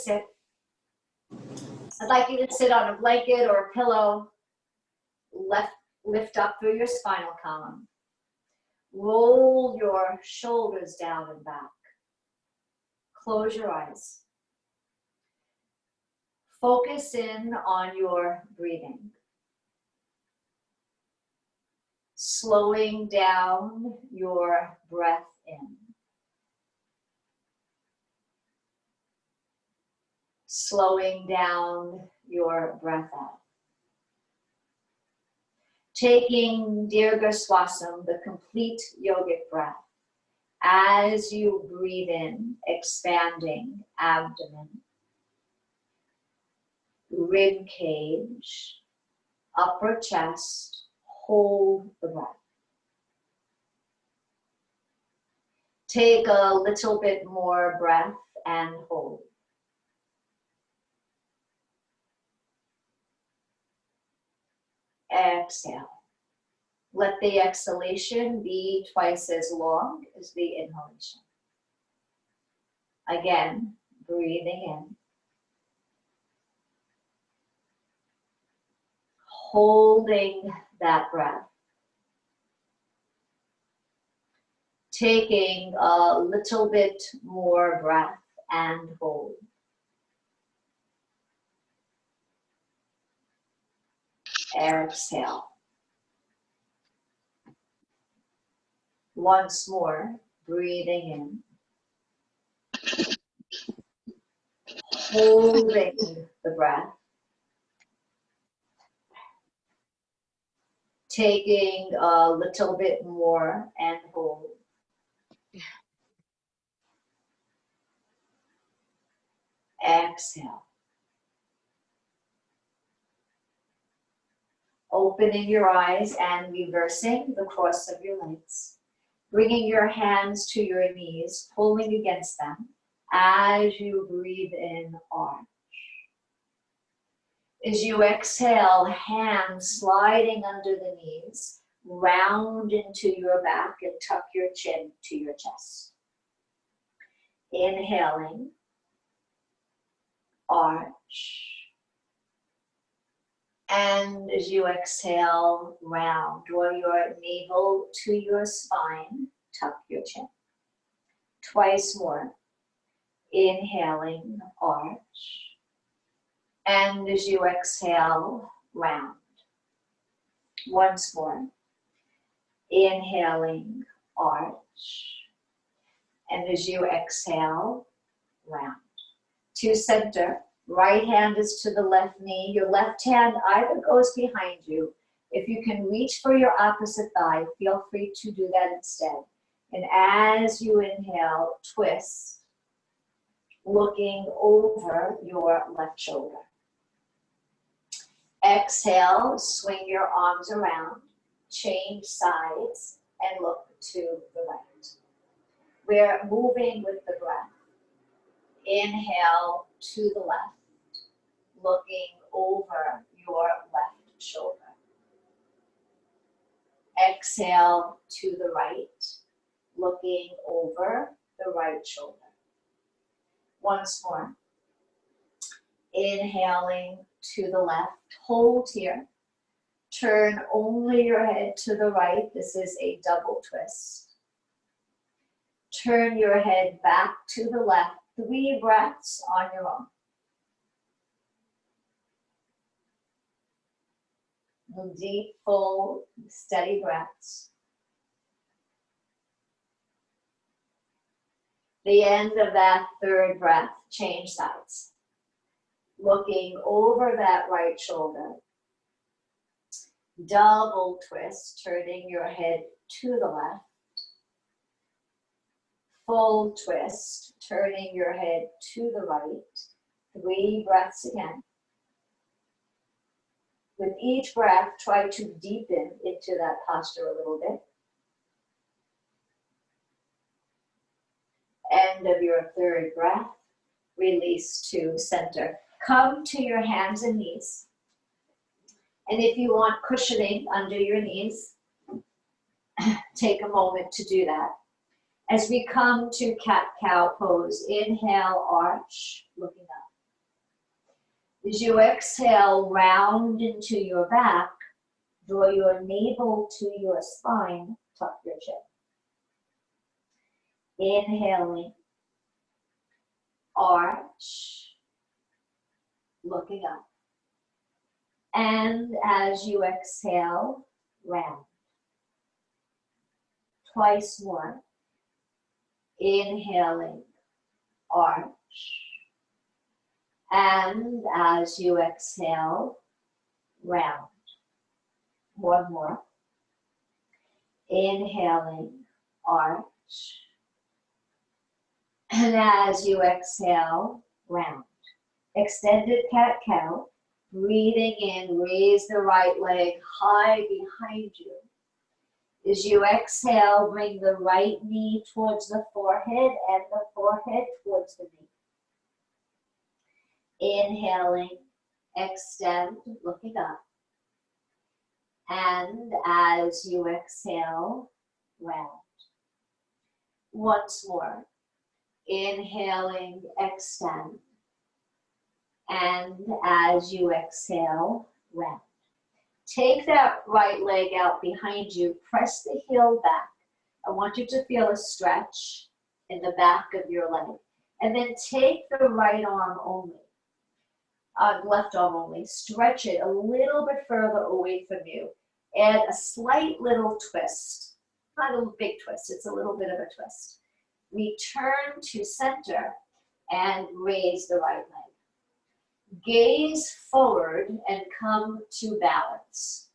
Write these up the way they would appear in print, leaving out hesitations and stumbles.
sit. I'd like you to sit on a blanket or a pillow. Lift up through your spinal column. Roll your shoulders down and back. Close your eyes. Focus in on your breathing. Slowing down your breath in. Slowing down your breath out. Taking Dirga Swasam, the complete yogic breath, as you breathe in, expanding abdomen, rib cage, upper chest, hold the breath. Take a little bit more breath and hold. Exhale. Let the exhalation be twice as long as the inhalation. Again, breathing in. Holding that breath. Taking a little bit more breath and hold. Exhale. Once more, breathing in. Holding the breath. Taking a little bit more and hold. Exhale. Opening your eyes and reversing the cross of your legs. Bringing your hands to your knees, pulling against them as you breathe in, arch. As you exhale, hands sliding under the knees, round into your back and tuck your chin to your chest. Inhaling, arch. And as you exhale, round. Draw your navel to your spine, tuck your chin. Twice more. Inhaling, arch. And as you exhale, round. Once more. Inhaling, arch. And as you exhale, round. To center. Right hand is to the left knee. Your left hand either goes behind you. If you can reach for your opposite thigh, feel free to do that instead. And as you inhale, twist, looking over your left shoulder. Exhale, swing your arms around, change sides, and look to the right. We're moving with the breath. Inhale to the left, looking over your left shoulder. Exhale to the right, looking over the right shoulder. Once more. Inhaling to the left, hold here. Turn only your head to the right. This is a double twist. Turn your head back to the left. 3 breaths on your own. Deep, full, steady breaths. The end of that 3rd breath, change sides. Looking over that right shoulder. Double twist, turning your head to the left. Full twist, turning your head to the right. 3 breaths again. With each breath, try to deepen into that posture a little bit. End of your 3rd breath, release to center. Come to your hands and knees. And if you want cushioning under your knees, take a moment to do that. As we come to cat-cow pose, inhale, arch, looking up. As you exhale, round into your back, draw your navel to your spine, tuck your chin. Inhaling, arch, looking up. And as you exhale, round. Twice more. Inhaling, arch. And as you exhale, round. One more. Inhaling, arch. And as you exhale, round. Extended cat-cow. Breathing in, raise the right leg high behind you. As you exhale, bring the right knee towards the forehead and the forehead towards the knee. Inhaling, extend, looking up. And as you exhale, round. Once more. Inhaling, extend. And as you exhale, round. Take that right leg out behind you. Press the heel back. I want you to feel a stretch in the back of your leg. And then take the right arm only, left arm only. Stretch it a little bit further away from you. Add a slight little twist. Not a big twist, it's a little bit of a twist. Return to center and raise the right leg. Gaze forward and come to balance.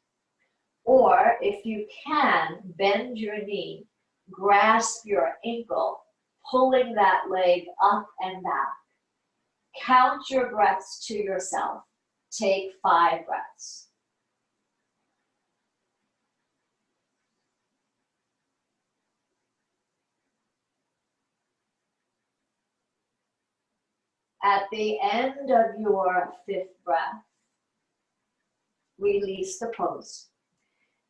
Or if you can, bend your knee, grasp your ankle, pulling that leg up and back. Count your breaths to yourself. Take 5 breaths. At the end of your 5th breath, release the pose.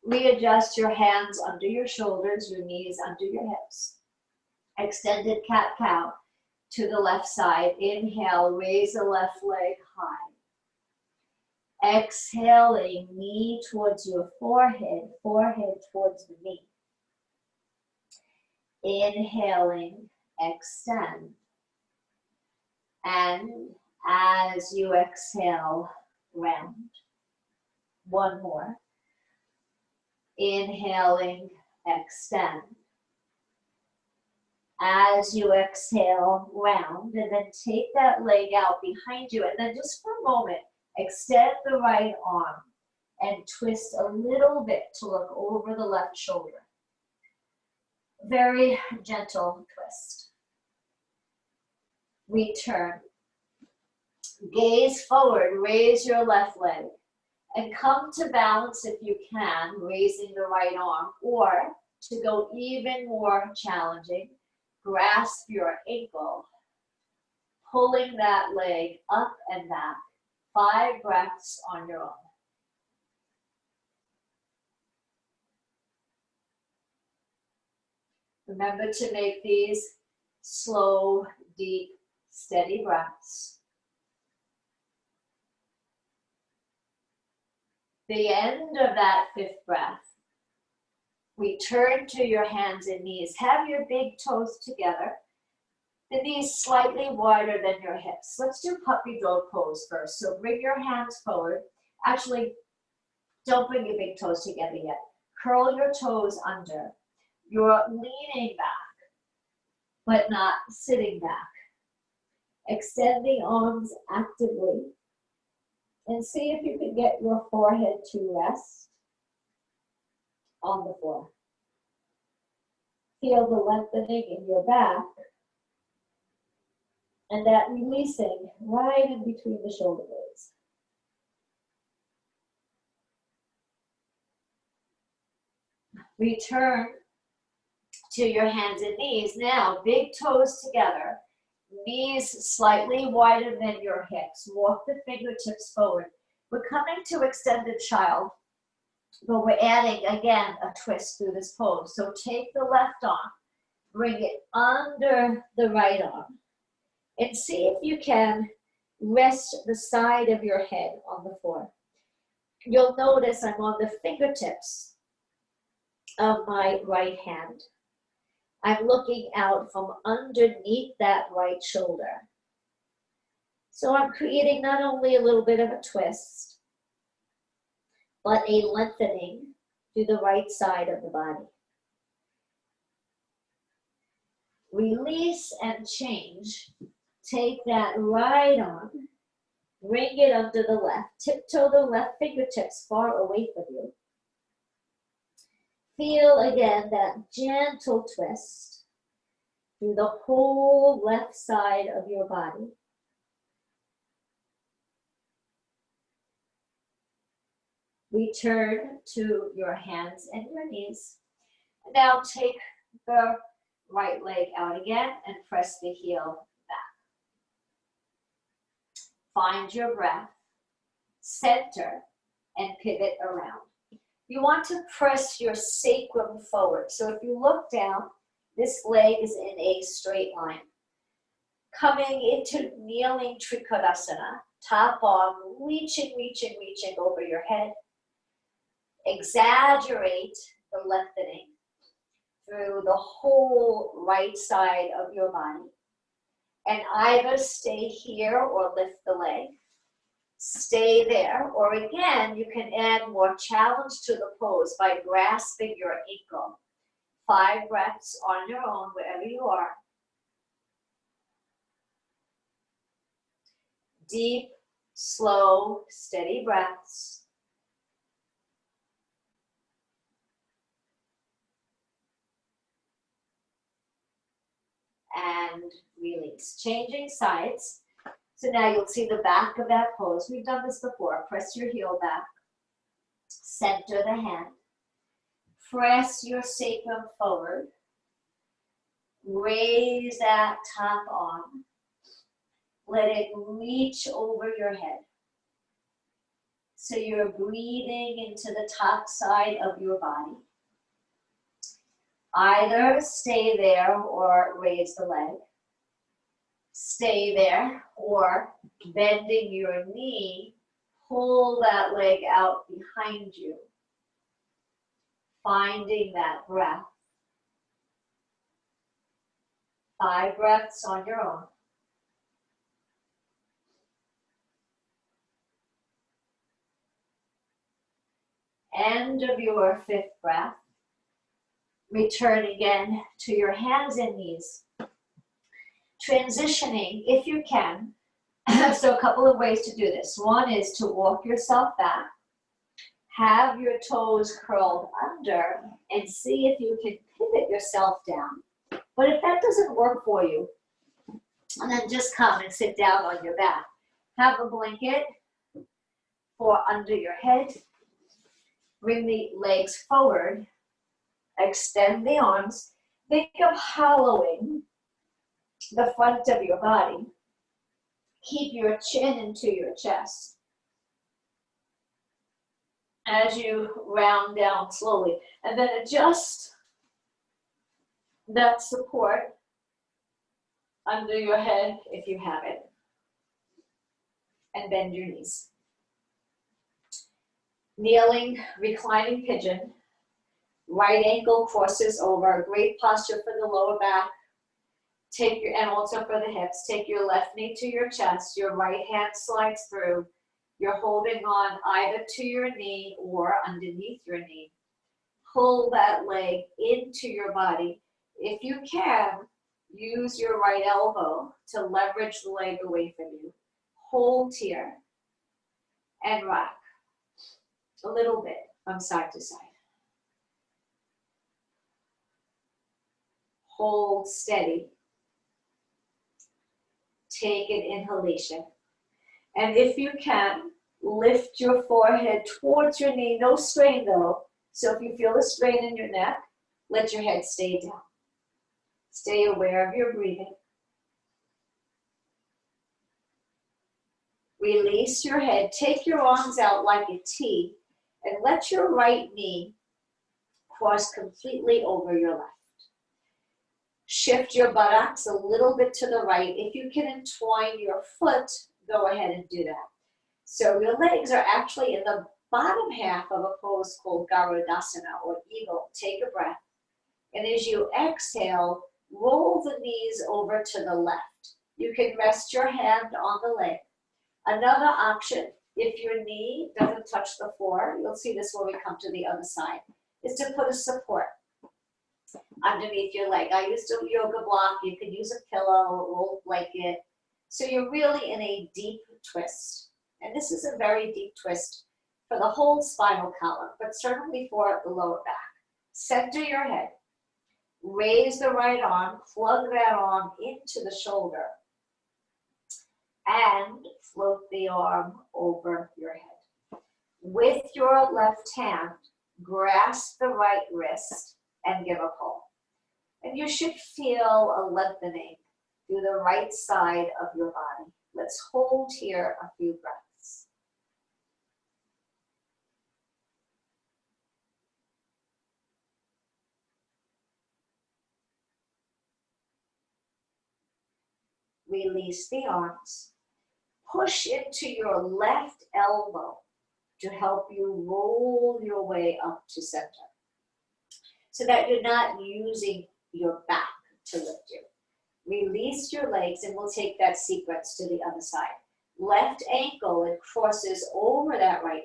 Readjust your hands under your shoulders, your knees under your hips. Extended cat-cow to the left side. Inhale, raise the left leg high. Exhaling, knee towards your forehead, forehead towards the knee. Inhaling, extend. And as you exhale, round. One more. Inhaling, extend. As you exhale, round, and then take that leg out behind you, and then just for a moment, extend the right arm and twist a little bit to look over the left shoulder. Very gentle twist. Return. Gaze forward, raise your left leg, and come to balance if you can, raising the right arm, or to go even more challenging, grasp your ankle, pulling that leg up and back. 5 breaths on your own. Remember to make these slow, deep, steady breaths. The end of that 5th breath, return to your hands and knees. Have your big toes together, the knees slightly wider than your hips. Let's do puppy dog pose first. So bring your hands forward. Actually, don't bring your big toes together yet. Curl your toes under. You're leaning back, but not sitting back. Extend the arms actively. And see if you can get your forehead to rest on the floor. Feel the lengthening in your back and that releasing right in between the shoulder blades. Return to your hands and knees. Now, big toes together. Knees slightly wider than your hips. Walk the fingertips forward. We're coming to extended child, but we're adding, again, a twist through this pose. So take the left arm, bring it under the right arm, and see if you can rest the side of your head on the floor. You'll notice I'm on the fingertips of my right hand. I'm looking out from underneath that right shoulder. So I'm creating not only a little bit of a twist, but a lengthening to the right side of the body. Release and change. Take that right arm, bring it under the left, tiptoe the left fingertips far away from you. Feel again that gentle twist through the whole left side of your body. Return to your hands and your knees. Now take the right leg out again and press the heel back. Find your breath, center, and pivot around. You want to press your sacrum forward. So if you look down, this leg is in a straight line. Coming into kneeling Trikonasana, top arm, reaching over your head. Exaggerate the lengthening through the whole right side of your body. And either stay here or lift the leg. Stay there, or again, you can add more challenge to the pose by grasping your ankle. 5 breaths on your own, wherever you are. Deep, slow, steady breaths. And release. Changing sides. So now you'll see the back of that pose. We've done this before. Press your heel back. Center the hand. Press your sacrum forward. Raise that top arm. Let it reach over your head. So you're breathing into the top side of your body. Either stay there or raise the leg. Stay there or bending your knee, pull that leg out behind you. Finding that breath. 5 breaths on your own. End of your 5th breath. Return again to your hands and knees. Transitioning, if you can. So a couple of ways to do this. One is to walk yourself back. Have your toes curled under and see if you can pivot yourself down. But if that doesn't work for you, then just come and sit down on your back. Have a blanket for under your head. Bring the legs forward. Extend the arms. Think of hollowing the front of your body. Keep your chin into your chest. As you round down slowly. And then adjust that support under your head if you have it. And bend your knees. Kneeling, reclining pigeon. Right ankle crosses over. Great posture for the lower back. Take your, and also for the hips, take your left knee to your chest. Your right hand slides through. You're holding on either to your knee or underneath your knee. Pull that leg into your body. If you can, use your right elbow to leverage the leg away from you. Hold here and rock a little bit from side to side. Hold steady. Take an inhalation. And if you can, lift your forehead towards your knee. No strain though. So if you feel a strain in your neck, let your head stay down. Stay aware of your breathing. Release your head. Take your arms out like a T and let your right knee cross completely over your left. Shift your buttocks a little bit to the right. If you can entwine your foot go ahead and do that. So your legs are actually in the bottom half of a pose called Garudasana, or eagle. Take a breath. And as you exhale, roll the knees over to the left. You can rest your hand on the leg. Another option, if your knee doesn't touch the floor, you'll see this when we come to the other side, is to put a support underneath your leg. I used a yoga block. You could use a pillow, a rolled blanket. So you're really in a deep twist. And this is a very deep twist for the whole spinal column, but certainly for the lower back. Center your head. Raise the right arm, plug that arm into the shoulder, and float the arm over your head. With your left hand, grasp the right wrist and give a pull. And you should feel a lengthening through the right side of your body. Let's hold here a few breaths. Release the arms. Push into your left elbow to help you roll your way up to center, so that you're not using your back to lift you. Release your legs, and we'll take that sequence to the other side. Left ankle, it crosses over that right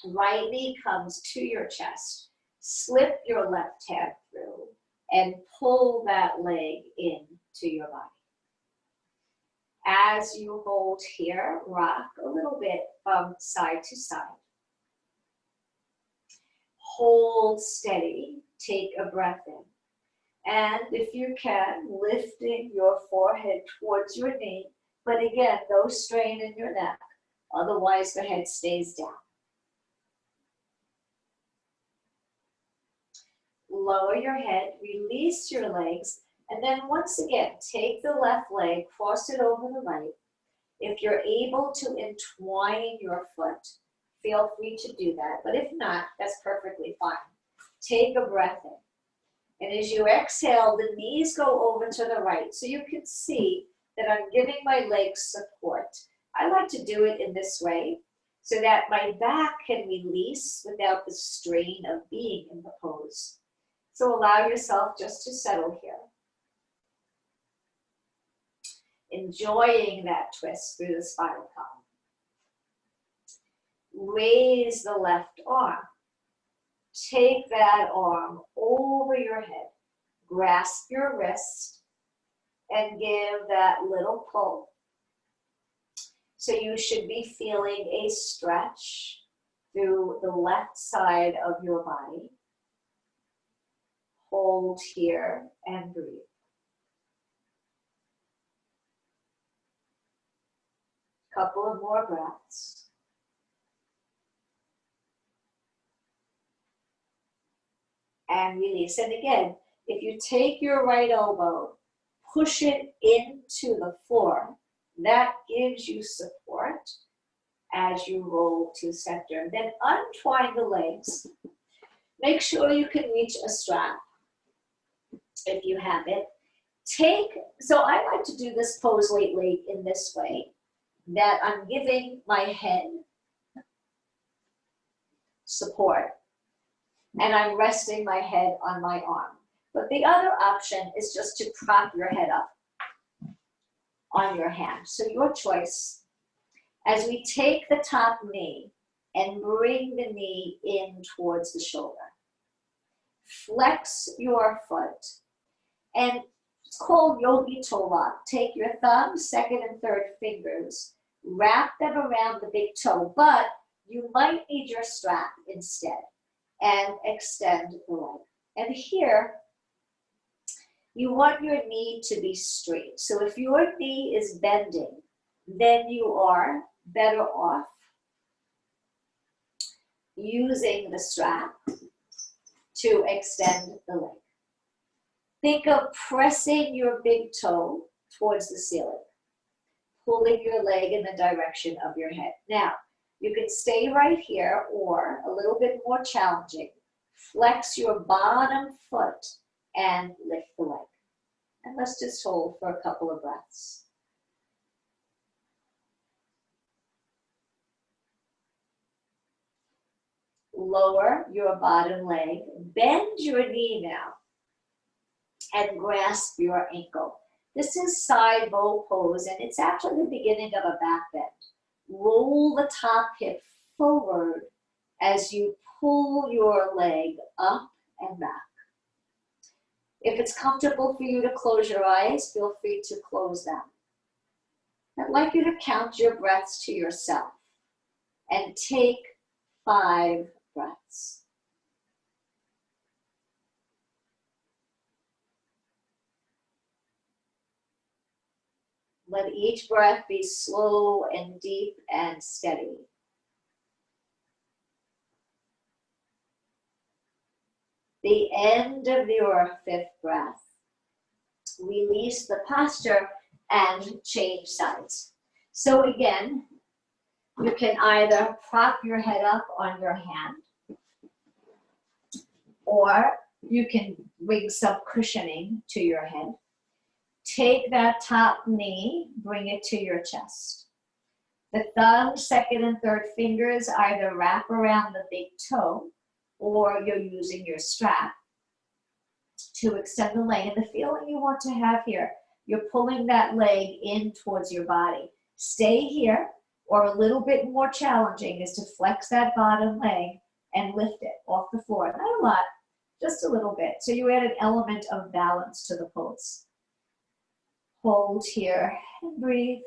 knee. Right knee comes to your chest. Slip your left hand through and pull that leg in to your body. As you hold here, rock a little bit from side to side. Hold steady, take a breath in. And if you can, lifting your forehead towards your knee, but again, no strain in your neck, otherwise the head stays down. Lower your head, release your legs, and then once again, take the left leg, cross it over the right. If you're able to entwine your foot, feel free to do that. But if not, that's perfectly fine. Take a breath in. And as you exhale, the knees go over to the right. So you can see that I'm giving my legs support. I like to do it in this way so that my back can release without the strain of being in the pose. So allow yourself just to settle here. Enjoying that twist through the spinal column. Raise the left arm. Take that arm over your head. Grasp your wrist and give that little pull. So you should be feeling a stretch through the left side of your body. Hold here and breathe. Couple of more breaths. And release. And again, if you take your right elbow, push it into the floor, that gives you support as you roll to center. Then untwine the legs. Make sure you can reach a strap if you have it. So I like to do this pose lately in this way, that I'm giving my head support and I'm resting my head on my arm. But the other option is just to prop your head up on your hand. So your choice. As we take the top knee and bring the knee in towards the shoulder. Flex your foot. And it's called Yogi Toe Lock. Take your thumb, second and third fingers, wrap them around the big toe, but you might need your strap instead, and extend the leg. And here, you want your knee to be straight. So if your knee is bending, then you are better off using the strap to extend the leg. Think of pressing your big toe towards the ceiling, pulling your leg in the direction of your head. Now, you can stay right here, or a little bit more challenging, flex your bottom foot and lift the leg. And let's just hold for a couple of breaths. lower your bottom leg, bend your knee now, and grasp your ankle. This is side bow pose, and it's actually the beginning of a back bend. Roll the top hip forward as you pull your leg up and back. If it's comfortable for you to close your eyes, feel free to close them. I'd like you to count your breaths to yourself and take 5 breaths. Let each breath be slow and deep and steady. The end of your 5th breath. Release the posture and change sides. So again, you can either prop your head up on your hand, or you can bring some cushioning to your head. Take that top knee, bring it to your chest. The thumb, 2nd and 3rd fingers either wrap around the big toe, or you're using your strap to extend the leg. And the feeling you want to have here, you're pulling that leg in towards your body. Stay here, or a little bit more challenging is to flex that bottom leg and lift it off the floor. Not a lot, just a little bit. So you add an element of balance to the pose. Hold here and breathe.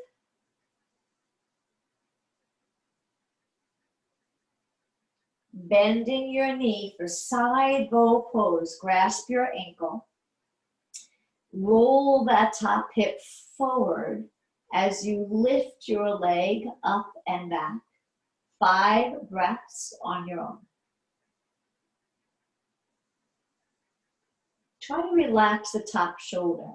Bending your knee for side bow pose. Grasp your ankle. Roll that top hip forward as you lift your leg up and back. 5 breaths on your own. Try to relax the top shoulder.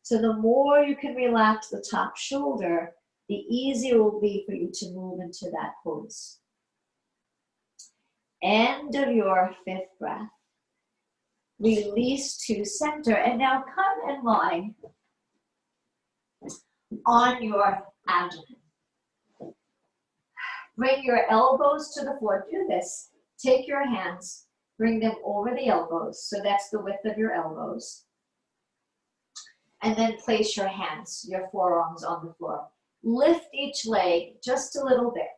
So the more you can relax the top shoulder, the easier it will be for you to move into that pose. End of your 5th breath. Release to center, and now come and lie on your abdomen. Bring your elbows to the floor. Do this. Take your hands, bring them over the elbows, so that's the width of your elbows. And then place your hands, your forearms on the floor. Lift each leg just a little bit,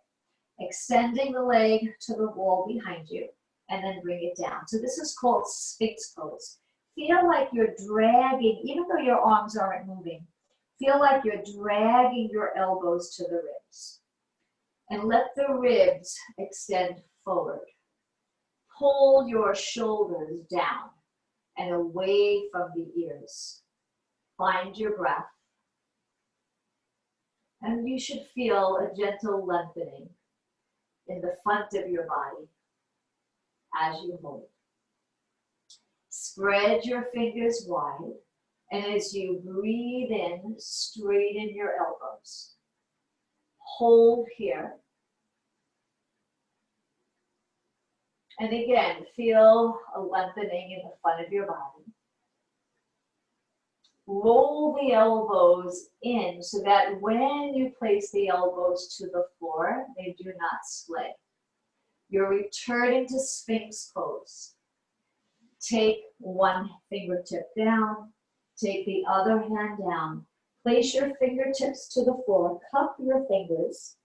extending the leg to the wall behind you, and then bring it down. So this is called Sphinx pose. Feel like you're dragging, even though your arms aren't moving, feel like you're dragging your elbows to the ribs. And let the ribs extend forward. Pull your shoulders down and away from the ears. Find your breath. And you should feel a gentle lengthening in the front of your body as you hold. Spread your fingers wide, and as you breathe in, straighten your elbows. Hold here. And again, feel a lengthening in the front of your body. Roll the elbows in so that when you place the elbows to the floor, they do not splay. You're returning to Sphinx pose. Take one fingertip down, take the other hand down. Place your fingertips to the floor, cup your fingers,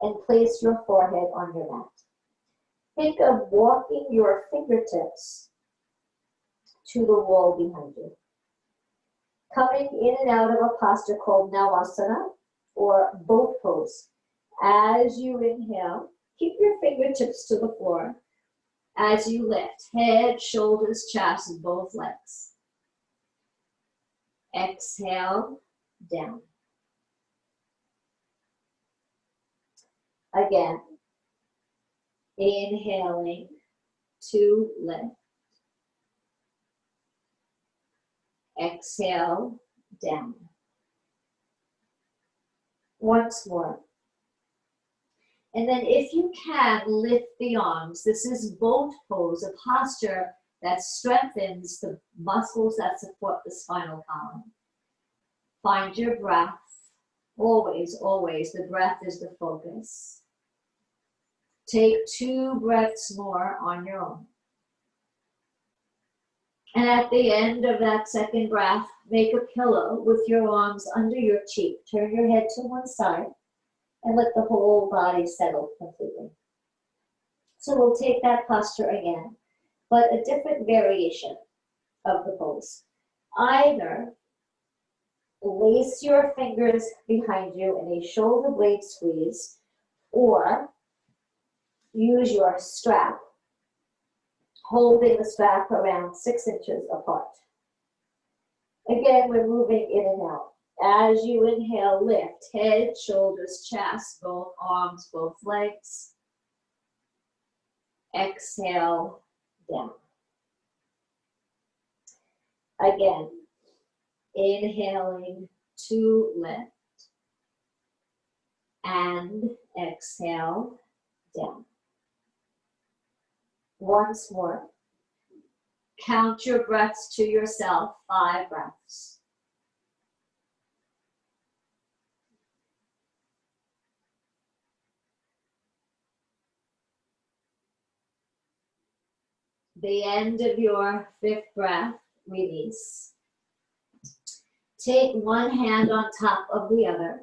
and place your forehead on your mat. Think of walking your fingertips to the wall behind you. Coming in and out of a posture called Navasana or boat pose. As you inhale, keep your fingertips to the floor. As you lift, head, shoulders, chest, both legs. Exhale, down. Again, inhaling to lift. Exhale, down. Once more. And then if you can, lift the arms. This is boat pose, a posture that strengthens the muscles that support the spinal column. Find your breath. Always, always, the breath is the focus. Take 2 breaths more on your own. And at the end of that second breath, make a pillow with your arms under your cheek. Turn your head to one side and let the whole body settle completely. So we'll take that posture again, but a different variation of the pose. Either lace your fingers behind you in a shoulder blade squeeze, or use your strap, holding the strap around 6 inches apart. Again, we're moving in and out. As you inhale, lift head, shoulders, chest, both arms, both legs. Exhale, down. Again, inhaling to lift and exhale, down. Once more. Count your breaths to yourself, 5 breaths. The end of your 5th breath, release. Take one hand on top of the other.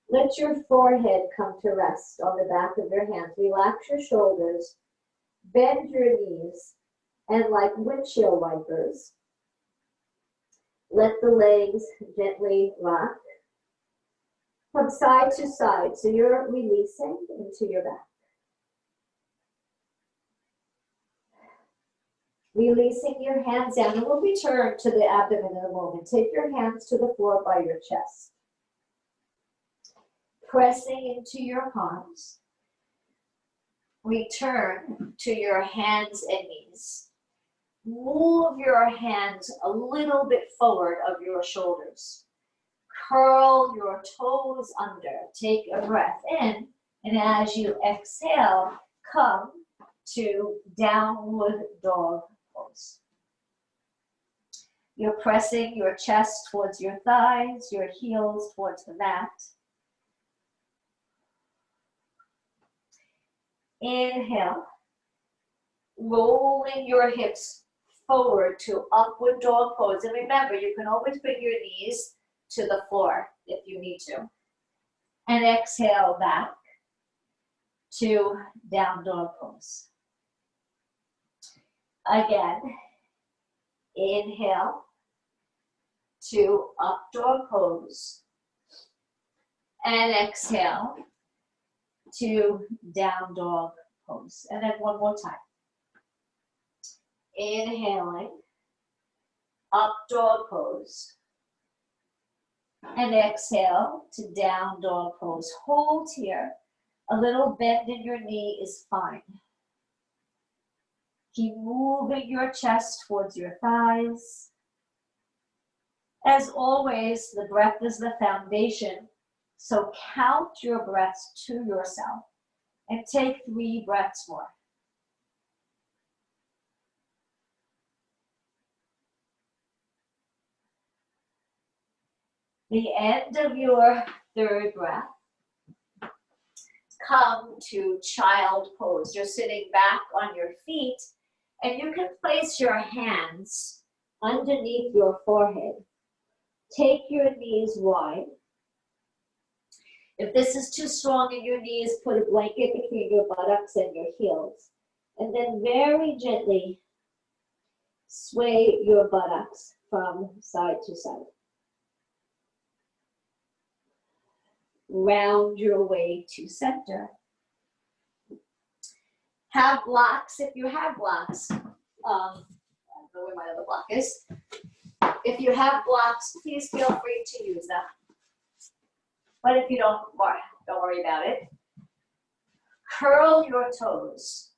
Let your forehead come to rest on the back of your hands. Relax your shoulders, bend your knees, and like windshield wipers, let the legs gently rock from side to side. So you're releasing into your back. Releasing your hands down, and we'll return to the abdomen in a moment. Take your hands to the floor by your chest. Pressing into your palms. Return to your hands and knees. Move your hands a little bit forward of your shoulders. Curl your toes under. Take a breath in, and as you exhale, come to downward dog pose. You're pressing your chest towards your thighs, your heels towards the mat. Inhale, rolling your hips forward to upward dog pose. And remember, you can always bring your knees to the floor if you need to. And exhale back to down dog pose. Again, inhale to up dog pose. And exhale to down dog pose. And then one more time. Inhaling, up dog pose. And exhale to down dog pose. Hold here. A little bend in your knee is fine. Keep moving your chest towards your thighs. As always, the breath is the foundation. So count your breaths to yourself and take 3 breaths more. The end of your 3rd breath, come to child pose. You're sitting back on your feet, and you can place your hands underneath your forehead. Take your knees wide. If this is too strong in your knees, put a blanket between your buttocks and your heels. And then very gently sway your buttocks from side to side. Round your way to center. Have blocks if you have blocks. I don't know where my other block is. If you have blocks, please feel free to use them. But if you don't worry about it. Curl your toes.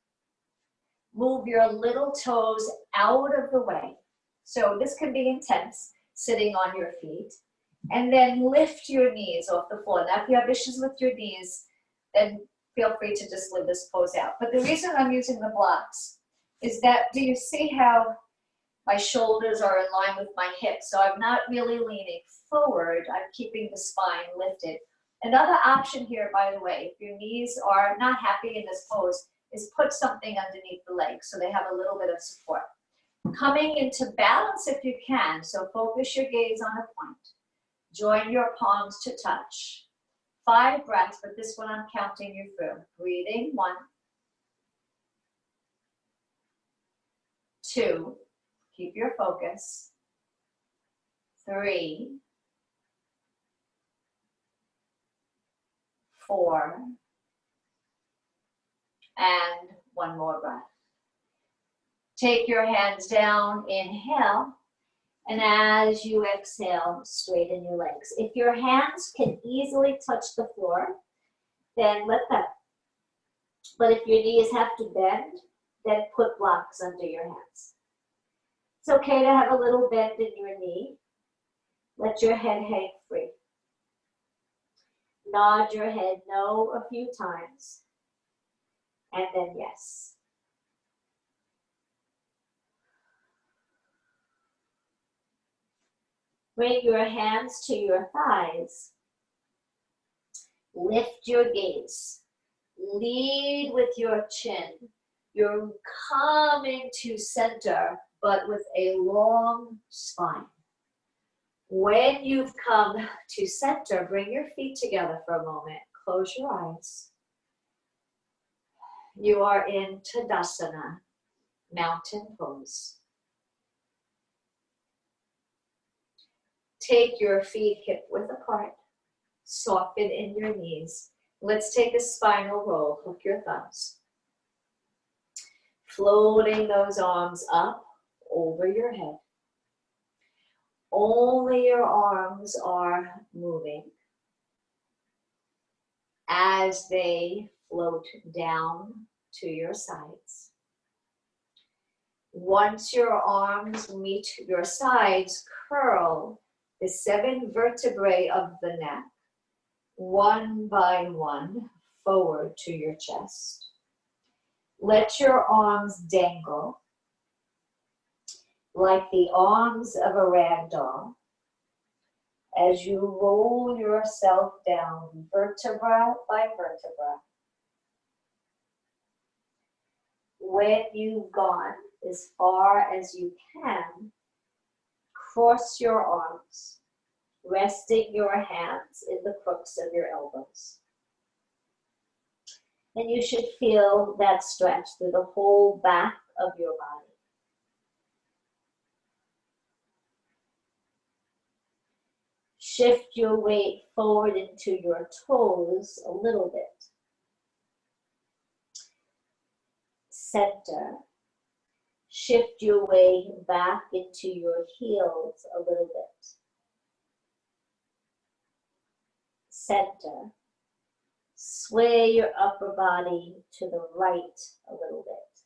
Move your little toes out of the way. So this can be intense, sitting on your feet. And then lift your knees off the floor. Now, if you have issues with your knees, then feel free to just live this pose out. But the reason I'm using the blocks is that, do you see how my shoulders are in line with my hips? So I'm not really leaning forward. I'm keeping the spine lifted. Another option here, by the way, if your knees are not happy in this pose, is put something underneath the legs so they have a little bit of support. Coming into balance if you can, so focus your gaze on a point. Join your palms to touch. 5 breaths, but this one I'm counting you through. Breathing, 1, 2, keep your focus. 3, 4, and 1 more breath. Take your hands down, inhale, and as you exhale, straighten your legs. If your hands can easily touch the floor, then let them. But if your knees have to bend, then put blocks under your hands. It's okay to have a little bend in your knee. Let your head hang free. Nod your head no a few times, and then yes. Bring your hands to your thighs. Lift your gaze. Lead with your chin. You're coming to center, but with a long spine. When you've come to center, bring your feet together for a moment. Close your eyes. You are in Tadasana, mountain pose. Take your feet hip width apart. Soften in your knees. Let's take a spinal roll. Hook your thumbs. Floating those arms up over your head. Only your arms are moving as they float down to your sides. Once your arms meet your sides, curl the 7 vertebrae of the neck, one by one, forward to your chest. Let your arms dangle like the arms of a rag doll as you roll yourself down vertebra by vertebra. When you've gone as far as you can, cross your arms, resting your hands in the crooks of your elbows. And you should feel that stretch through the whole back of your body. Shift your weight forward into your toes a little bit. Center. Shift your weight back into your heels a little bit. Center. Sway your upper body to the right a little bit.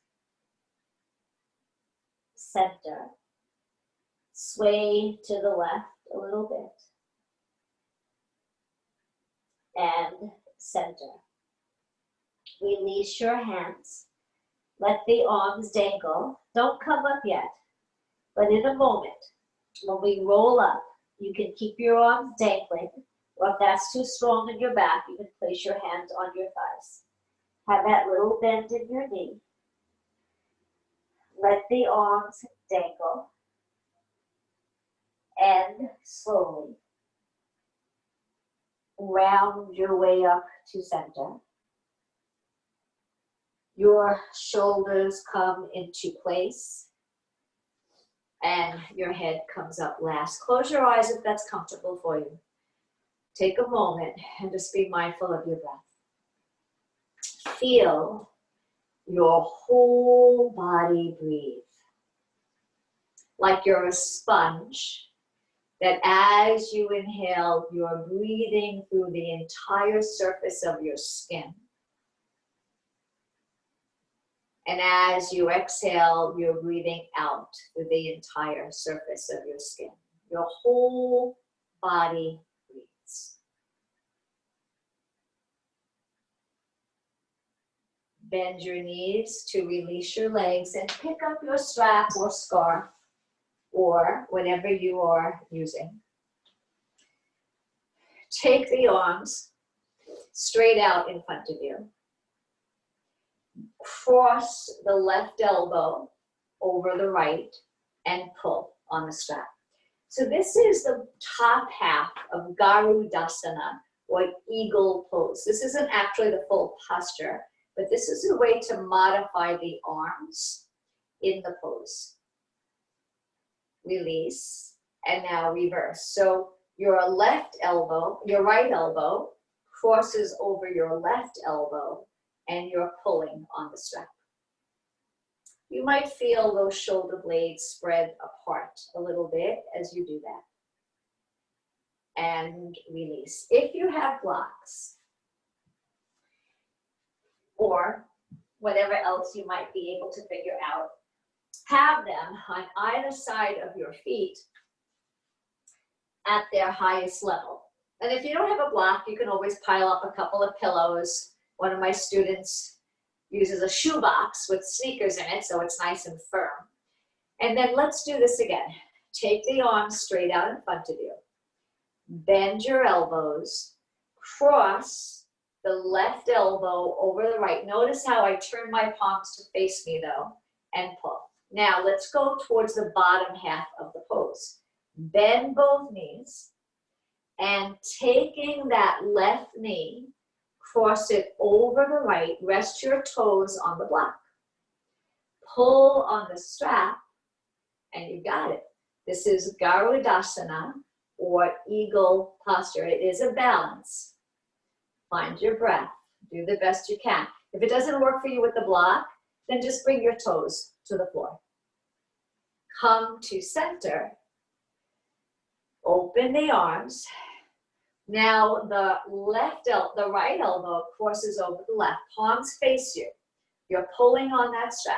Center. Sway to the left a little bit. And center. Release your hands. Let the arms dangle. Don't come up yet, but in a moment, when we roll up, you can keep your arms dangling, or if that's too strong in your back, you can place your hands on your thighs. Have that little bend in your knee. Let the arms dangle, and slowly round your way up to center. Your shoulders come into place and your head comes up last. Close your eyes if that's comfortable for you. Take a moment and just be mindful of your breath. Feel your whole body breathe. Like you're a sponge, that as you inhale, you're breathing through the entire surface of your skin. And as you exhale, you're breathing out through the entire surface of your skin. Your whole body breathes. Bend your knees to release your legs and pick up your strap or scarf or whatever you are using. Take the arms straight out in front of you. Cross the left elbow over the right and pull on the strap. So this is the top half of Garudasana, or eagle pose. This isn't actually the full posture, but this is a way to modify the arms in the pose. Release, and now reverse. So your left elbow, your right elbow crosses over your left elbow, and you're pulling on the strap. You might feel those shoulder blades spread apart a little bit as you do that. And release. If you have blocks, or whatever else you might be able to figure out, have them on either side of your feet at their highest level. And if you don't have a block, you can always pile up a couple of pillows. One of my students uses a shoebox with sneakers in it, so it's nice and firm. And then let's do this again. Take the arms straight out in front of you. Bend your elbows, cross the left elbow over the right. Notice how I turn my palms to face me though, and pull. Now let's go towards the bottom half of the pose. Bend both knees, and taking that left knee, cross it over the right, rest your toes on the block. Pull on the strap, and you got it. This is Garudasana, or eagle posture. It is a balance. Find your breath. Do the best you can. If it doesn't work for you with the block, then just bring your toes to the floor. Come to center. Open the arms. Now the right elbow crosses over the left. Palms face you. You're pulling on that strap.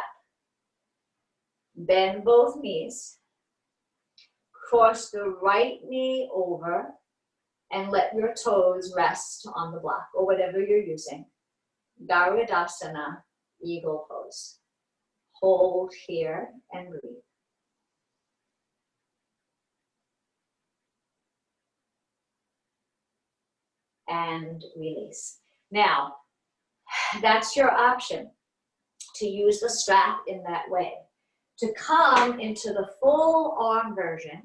Bend both knees. Cross the right knee over and let your toes rest on the block or whatever you're using. Garudasana, eagle pose. Hold here and breathe. And release. Now, that's your option, to use the strap in that way. To come into the full arm version,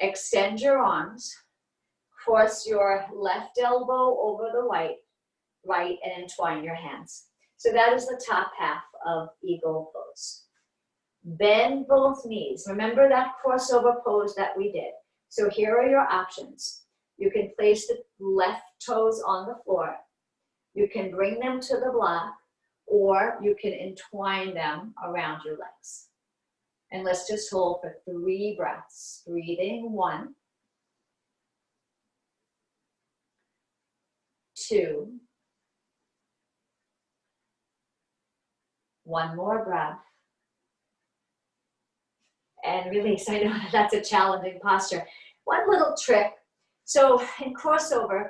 extend your arms, cross your left elbow over the right, and entwine your hands. So that is the top half of eagle pose. Bend both knees. Remember that crossover pose that we did. So here are your options. You can place the left toes on the floor. You can bring them to the block, or you can entwine them around your legs. And let's just hold for 3 breaths. Breathing, 1, 2, 1 more breath, and release. I know that's a challenging posture. One little trick. So in crossover,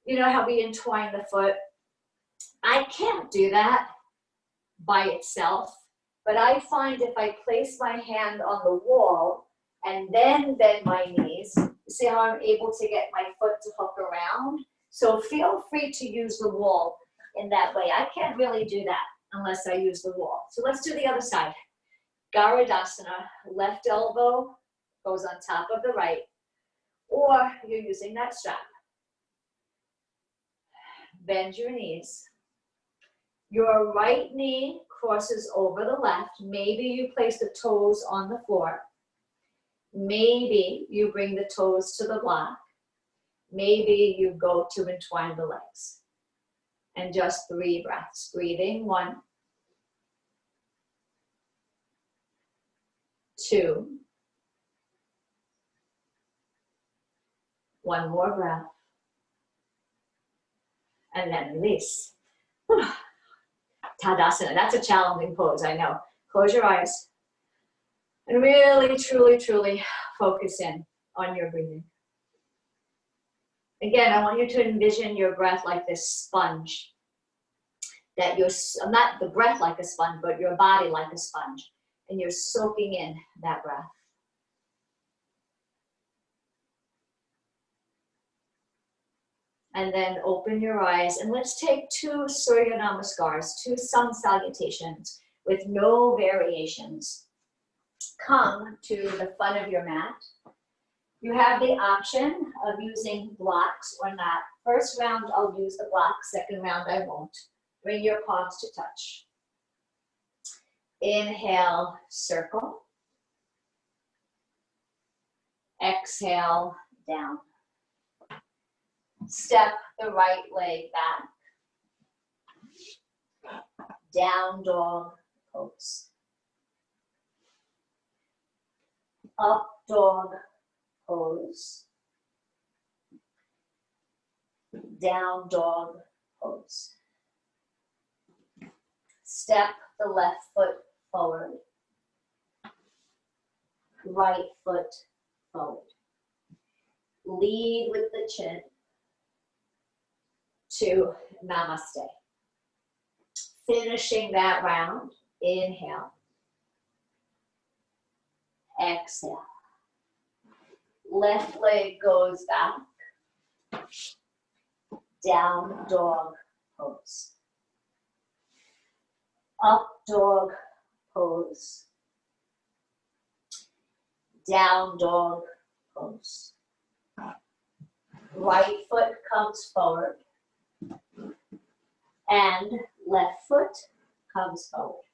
you know how we entwine the foot? I can't do that by itself, but I find if I place my hand on the wall and then bend my knees, see how I'm able to get my foot to hook around? So feel free to use the wall in that way. I can't really do that unless I use the wall. So let's do the other side. Garudasana, left elbow goes on top of the right, or you're using that strap. Bend your knees. Your right knee crosses over the left. Maybe you place the toes on the floor. Maybe you bring the toes to the block. Maybe you go to entwine the legs. And just 3 breaths. Breathing, 1, 2, 1 more breath, and then release. Tadasana, that's a challenging pose, I know. Close your eyes and really, truly, truly focus in on your breathing. Again, I want you to envision your breath like this sponge. That you're, not the breath like a sponge, but your body like a sponge. And you're soaking in that breath. And then open your eyes and let's take 2 Surya Namaskars, 2 sun salutations with no variations. Come to the front of your mat. You have the option of using blocks or not. First round, I'll use the blocks. Second round, I won't. Bring your palms to touch. Inhale, circle. Exhale, down. Step the right leg back. Down dog pose. Up dog pose. Down dog pose. Step the left foot forward. Right foot forward. Lead with the chin to namaste. Finishing that round, inhale. Exhale. Left leg goes back. Down dog pose. Up dog pose. Down dog pose. Right foot comes forward. And left foot comes forward.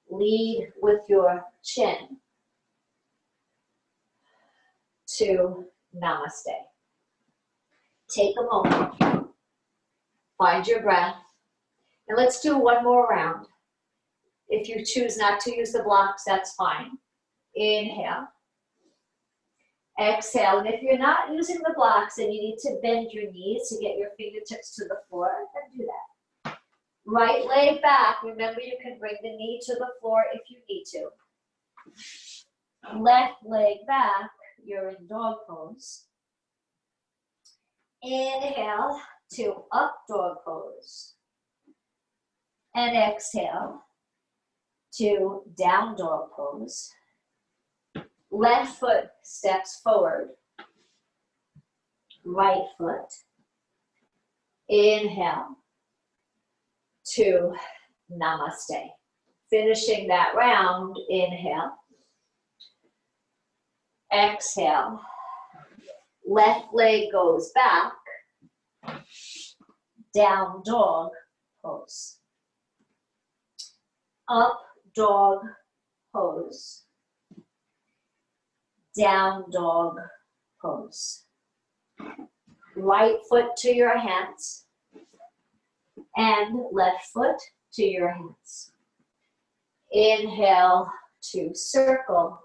Lead with your chin to namaste. Take a moment. Find your breath. And let's do one more round. If you choose not to use the blocks, that's fine. Inhale. Exhale. And if you're not using the blocks and you need to bend your knees to get your fingertips to the floor, then do that. Right leg back. Remember, you can bring the knee to the floor if you need to. Left leg back. You're in dog pose. Inhale to up dog pose. And exhale to down dog pose. Left foot steps forward. Right foot. Inhale to namaste. Finishing that round, inhale. Exhale. Left leg goes back. Down dog pose. Up dog pose. Down dog pose. Right foot to your hands and left foot to your hands. Inhale to circle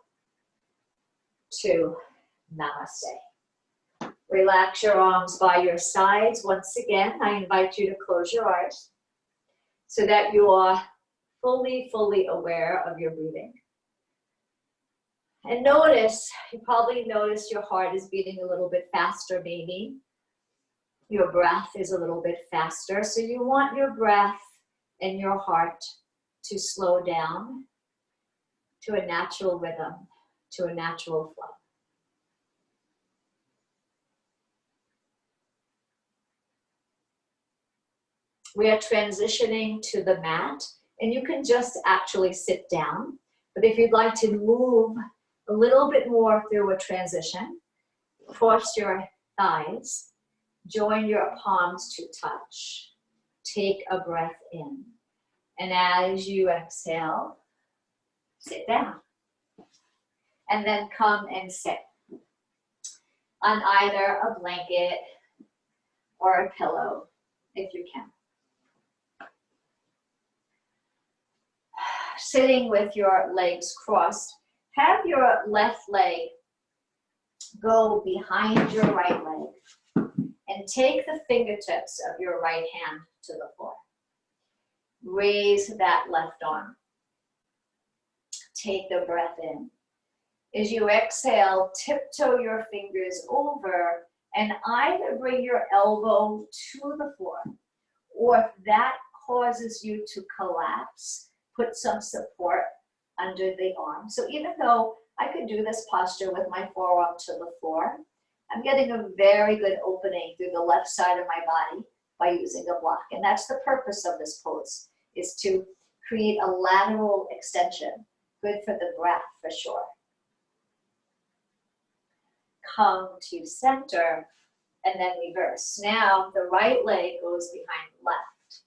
to namaste. Relax your arms by your sides. Once again, I invite you to close your eyes so that you are fully aware of your breathing. And notice, you probably notice your heart is beating a little bit faster maybe. Your breath is a little bit faster. So you want your breath and your heart to slow down to a natural rhythm, to a natural flow. We are transitioning to the mat, and you can just actually sit down. But if you'd like to move a little bit more through a transition, cross your thighs, join your palms to touch. Take a breath in. And as you exhale, sit down. And then come and sit on either a blanket or a pillow, if you can. Sitting with your legs crossed, have your left leg go behind your right leg and take the fingertips of your right hand to the floor. Raise that left arm. Take a breath in. As you exhale, tiptoe your fingers over and either bring your elbow to the floor, or if that causes you to collapse, put some support under the arm. So even though I could do this posture with my forearm to the floor, I'm getting a very good opening through the left side of my body by using a block. And that's the purpose of this pose, is to create a lateral extension. Good for the breath, for sure. Come to center and then reverse. Now the right leg goes behind the left.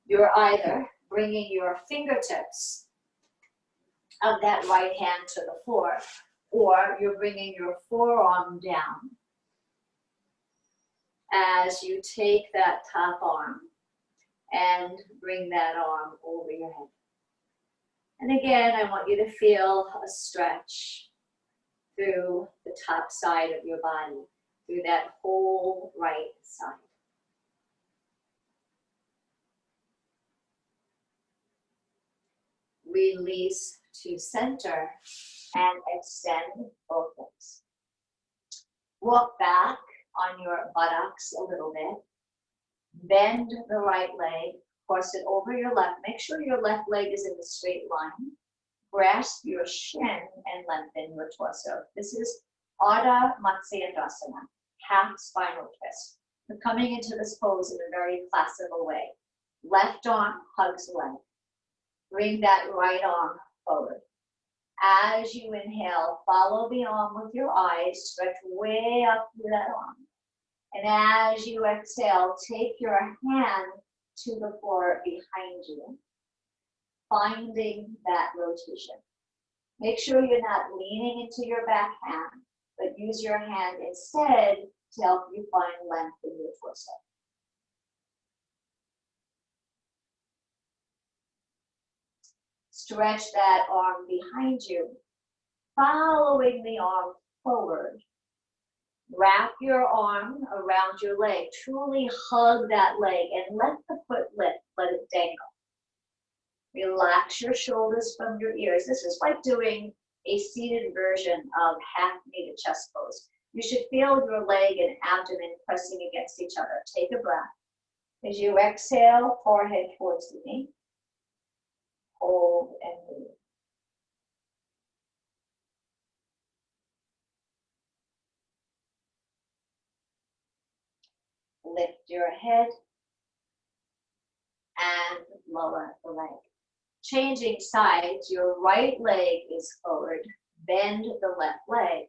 You're either bringing your fingertips of that right hand to the floor, or you're bringing your forearm down as you take that top arm and bring that arm over your head. And again, I want you to feel a stretch through the top side of your body, through that whole right side. Release to center and extend both legs. Walk back on your buttocks a little bit. Bend the right leg, cross it over your left. Make sure your left leg is in the straight line. Grasp your shin and lengthen your torso. This is Ardha Matsyasana, half spinal twist. We're coming into this pose in a very classical way. Left arm hugs leg. Bring that right arm forward. As you inhale, follow the arm with your eyes, stretch way up through that arm. And as you exhale, take your hand to the floor behind you, finding that rotation. Make sure you're not leaning into your back hand, but use your hand instead to help you find length in your torso. Stretch that arm behind you, following the arm forward. Wrap your arm around your leg. Truly hug that leg and let the foot lift, let it dangle. Relax your shoulders from your ears. This is like doing a seated version of half-knee chest pose. You should feel your leg and abdomen pressing against each other. Take a breath. As you exhale, forehead towards the knee. Hold and breathe. Lift your head and lower the leg. Changing sides, your right leg is forward. Bend the left leg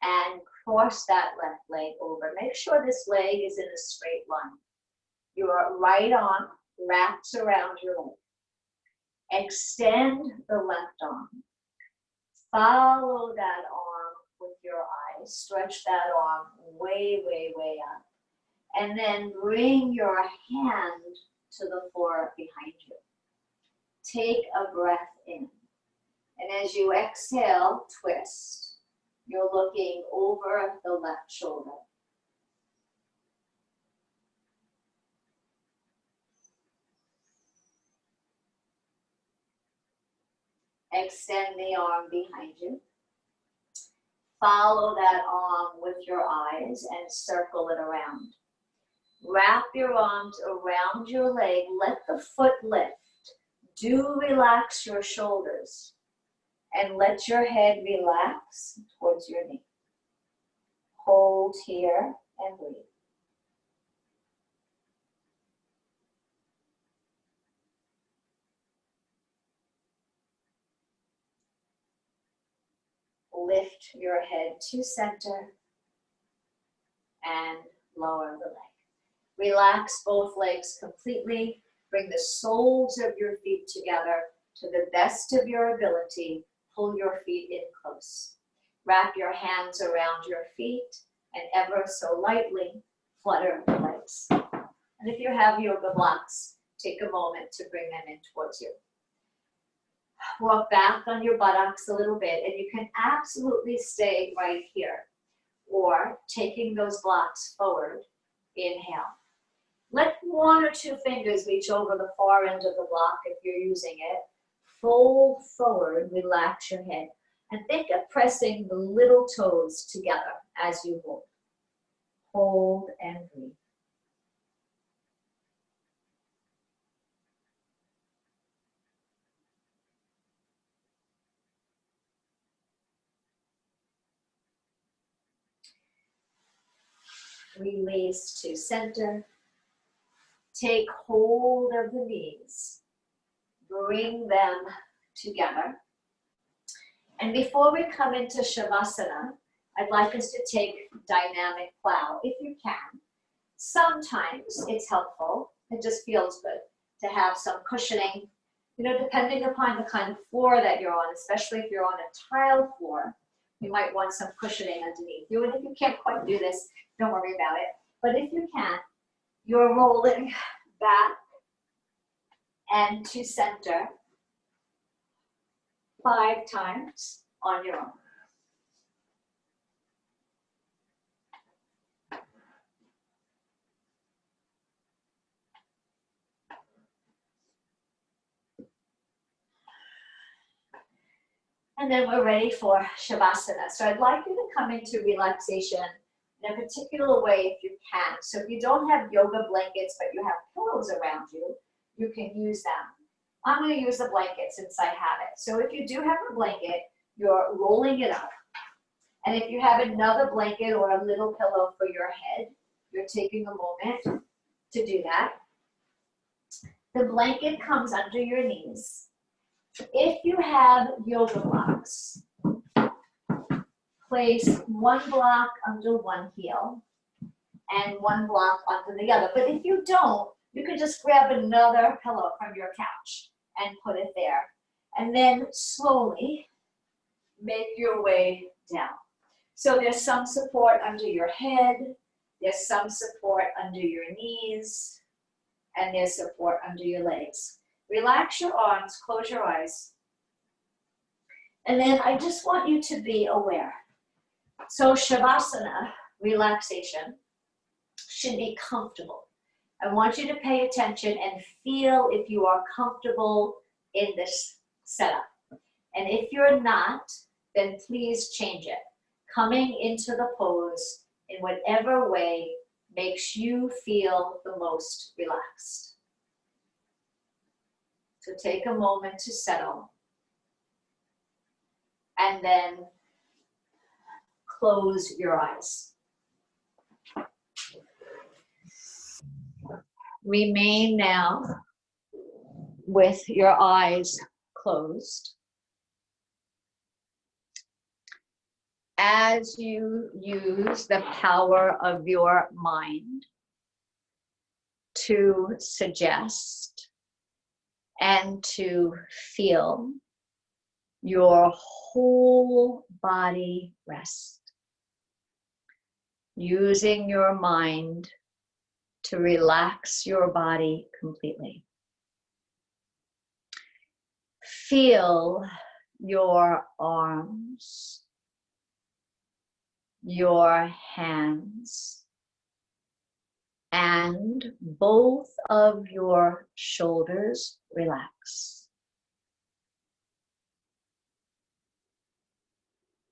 and cross that left leg over. Make sure this leg is in a straight line. Your right arm wraps around your leg. Extend the left arm. Follow that arm with your eyes. Stretch that arm way, way, way up. And then bring your hand to the floor behind you. Take a breath in. And as you exhale, twist. You're looking over the left shoulder. Extend the arm behind you. Follow that arm with your eyes and circle it around. Wrap your arms around your leg. Let the foot lift. Do relax your shoulders. And let your head relax towards your knee. Hold here and breathe. Lift your head to center and lower the leg. Relax both legs completely. Bring the soles of your feet together to the best of your ability. Pull your feet in close. Wrap your hands around your feet and ever so lightly flutter the legs. And if you have yoga blocks, take a moment to bring them in towards you. Walk back on your buttocks a little bit, and you can absolutely stay right here. Or taking those blocks forward, inhale. Let one or two fingers reach over the far end of the block if you're using it. Fold forward, relax your head. And think of pressing the little toes together as you hold. Hold and breathe. Release to center. Take hold of the knees. Bring them together. And before we come into Shavasana, I'd like us to take dynamic plow, if you can. Sometimes it's helpful, it just feels good to have some cushioning, you know, depending upon the kind of floor that you're on, especially if you're on a tile floor, you might want some cushioning underneath you. And if you can't quite do this, don't worry about it. But if you can, you're rolling back and to center 5 times on your own. And then we're ready for Shavasana. So I'd like you to come into relaxation in a particular way if you can. So if you don't have yoga blankets, but you have pillows around you, you can use them. I'm going to use the blanket since I have it. So if you do have a blanket, you're rolling it up. And if you have another blanket or a little pillow for your head, you're taking a moment to do that. The blanket comes under your knees. If you have yoga blocks, place one block under one heel and one block under the other. But if you don't, you can just grab another pillow from your couch and put it there. And then slowly make your way down. So there's some support under your head, there's some support under your knees, and there's support under your legs. Relax your arms, close your eyes. And then I just want you to be aware. So Shavasana, relaxation, should be comfortable. I want you to pay attention and feel if you are comfortable in this setup. And if you're not, then please change it. Coming into the pose in whatever way makes you feel the most relaxed. So take a moment to settle. And then close your eyes. Remain now with your eyes closed. As you use the power of your mind to suggest and to feel your whole body rest, using your mind to relax your body completely. Feel your arms, your hands, and both of your shoulders relax.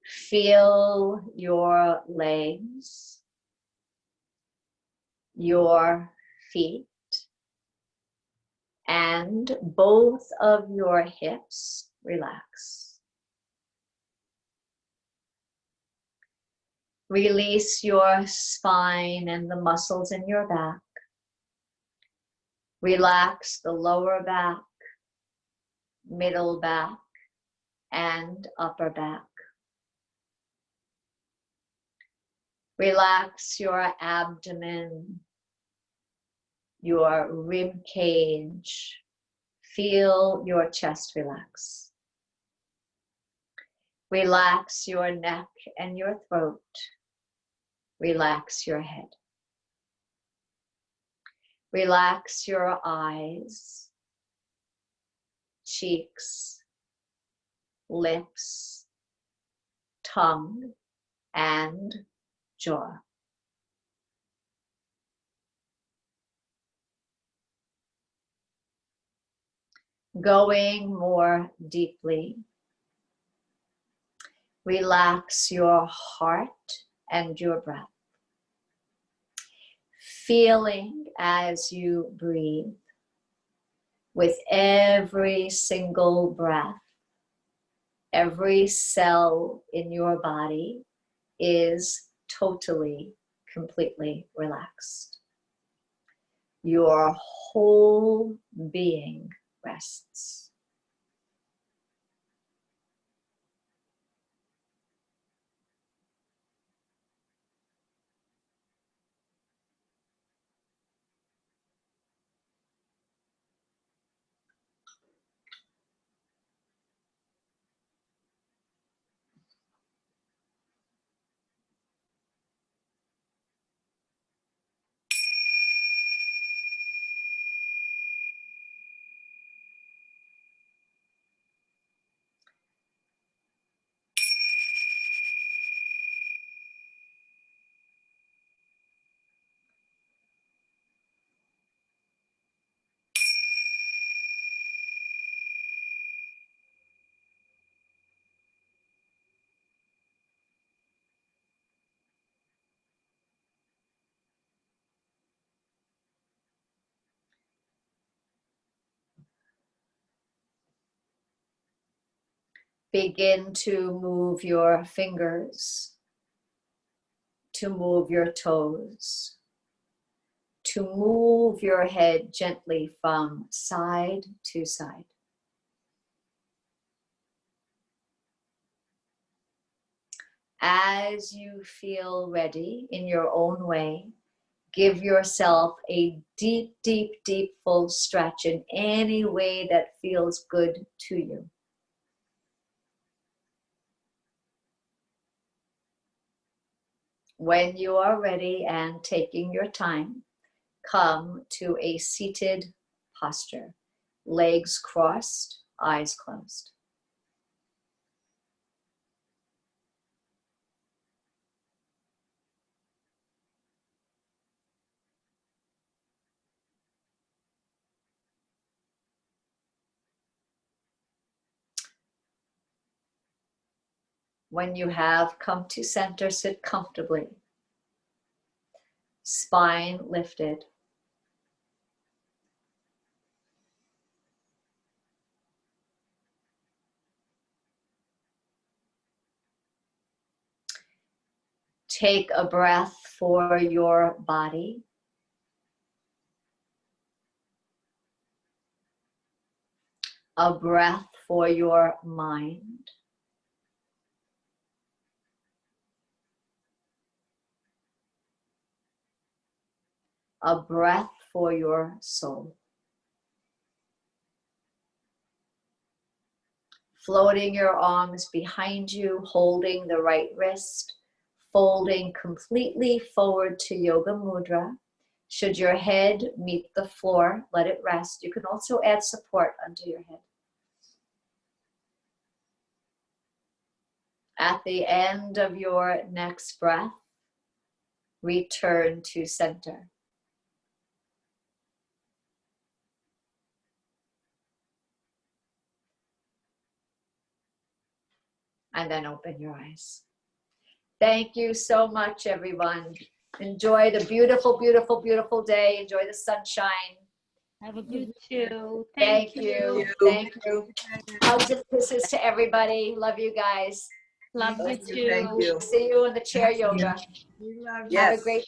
Feel your legs, your feet, and both of your hips relax. Release your spine and the muscles in your back. Relax the lower back, middle back, and upper back. Relax your abdomen, your rib cage. Feel your chest relax. Relax your neck and your throat. Relax your head. Relax your eyes, cheeks, lips, tongue, and jaw. Going more deeply, relax your heart and your breath. Feeling as you breathe, with every single breath, every cell in your body is totally completely relaxed. Your whole being rests. Begin to move your fingers, to move your toes, to move your head gently from side to side. As you feel ready in your own way, give yourself a deep, deep, deep full stretch in any way that feels good to you. When you are ready and taking your time, come to a seated posture, legs crossed, eyes closed. When you have come to center, sit comfortably, spine lifted. Take a breath for your body. A breath for your mind. A breath for your soul. Floating your arms behind you, holding the right wrist, folding completely forward to Yoga Mudra. Should your head meet the floor, let it rest. You can also add support under your head. At the end of your next breath, return to center. And then open your eyes. Thank you so much, everyone. Enjoy the beautiful, beautiful, beautiful day. Enjoy the sunshine. Have a good too. Thank you. Thank you. Hugs and kisses to everybody. Love you guys. Love you too. Thank you. See you in the chair yoga. Yes. Have a great